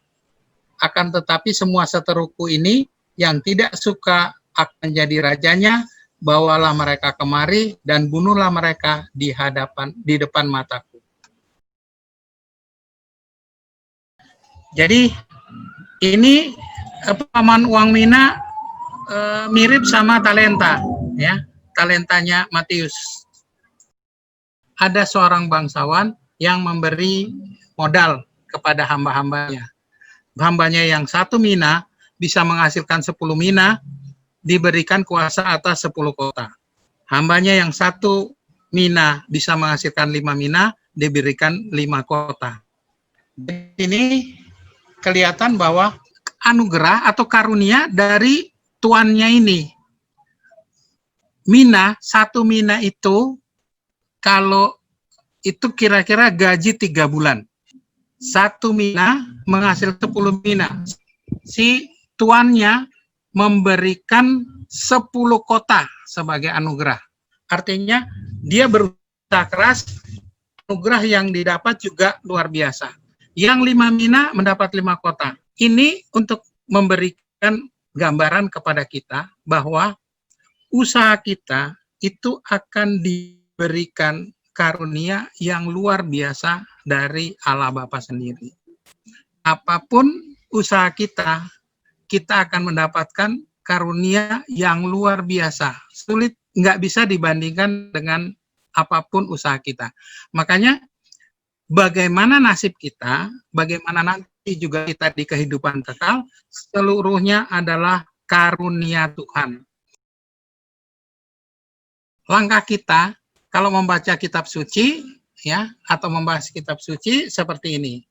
Akan tetapi semua seteruku ini, yang tidak suka akan jadi rajanya, bawalah mereka kemari dan bunuhlah mereka di depan mataku. Jadi ini paman uang mina mirip sama talenta, ya, talentanya Matius. Ada seorang bangsawan yang memberi modal kepada hamba-hambanya. Hambanya yang 1 mina bisa menghasilkan 10 mina, diberikan kuasa atas 10 kota. Hambanya yang 1 mina bisa menghasilkan 5 mina, diberikan 5 kota. Ini kelihatan bahwa anugerah atau karunia dari tuannya ini. Mina, 1 mina itu, kalau itu kira-kira gaji 3 bulan. 1 mina menghasilkan 10 mina. Si tuannya memberikan 10 kota sebagai anugerah. Artinya dia berusaha keras, anugerah yang didapat juga luar biasa. Yang 5 mina mendapat 5 kota. Ini untuk memberikan gambaran kepada kita bahwa usaha kita itu akan diberikan karunia yang luar biasa dari Allah Bapa sendiri. Apapun usaha kita, kita akan mendapatkan karunia yang luar biasa. Sulit, nggak bisa dibandingkan dengan apapun usaha kita. Makanya bagaimana nasib kita, bagaimana nanti juga kita di kehidupan kekal, seluruhnya adalah karunia Tuhan. Langkah kita kalau membaca kitab suci, ya, atau membahas kitab suci seperti ini.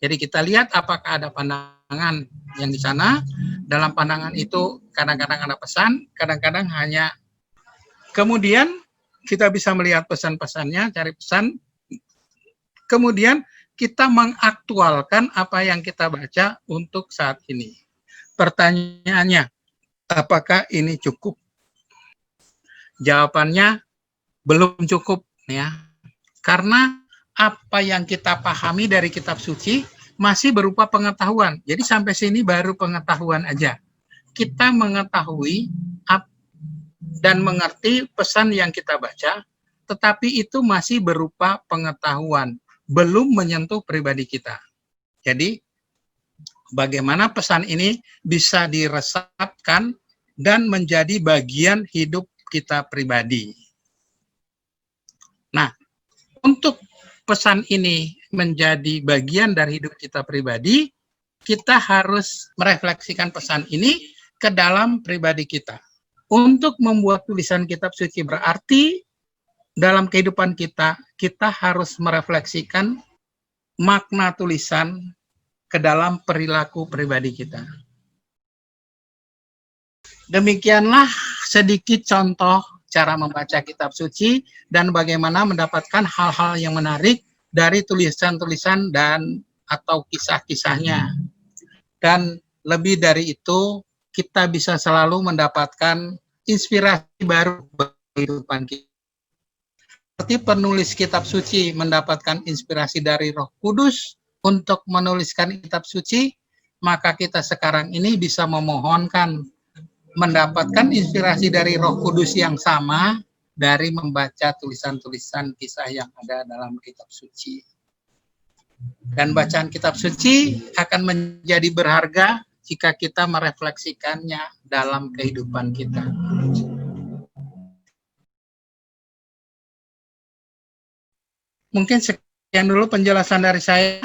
Jadi kita lihat apakah ada pandangan pandangan yang di sana. Dalam pandangan itu kadang-kadang ada pesan, kadang-kadang hanya. Kemudian kita bisa melihat pesan-pesannya, cari pesan. Kemudian kita mengaktualkan apa yang kita baca untuk saat ini. Pertanyaannya, apakah ini cukup? Jawabannya belum cukup ya. Karena apa yang kita pahami dari kitab suci masih berupa pengetahuan. Jadi sampai sini baru pengetahuan aja. Kita mengetahui dan mengerti pesan yang kita baca, tetapi itu masih berupa pengetahuan, belum menyentuh pribadi kita. Jadi bagaimana pesan ini bisa diresapkan dan menjadi bagian hidup kita pribadi. Nah, untuk pesan ini menjadi bagian dari hidup kita pribadi, kita harus merefleksikan pesan ini ke dalam pribadi kita. Untuk membuat tulisan kitab suci berarti dalam kehidupan kita, kita harus merefleksikan makna tulisan ke dalam perilaku pribadi kita. Demikianlah sedikit contoh cara membaca kitab suci dan bagaimana mendapatkan hal-hal yang menarik dari tulisan-tulisan dan atau kisah-kisahnya. Dan lebih dari itu, kita bisa selalu mendapatkan inspirasi baru bagi kehidupan kita. Seperti penulis kitab suci mendapatkan inspirasi dari Roh Kudus untuk menuliskan kitab suci, maka kita sekarang ini bisa memohonkan mendapatkan inspirasi dari Roh Kudus yang sama dari membaca tulisan-tulisan kisah yang ada dalam kitab suci. Dan bacaan kitab suci akan menjadi berharga jika kita merefleksikannya dalam kehidupan kita. Mungkin sekian dulu penjelasan dari saya.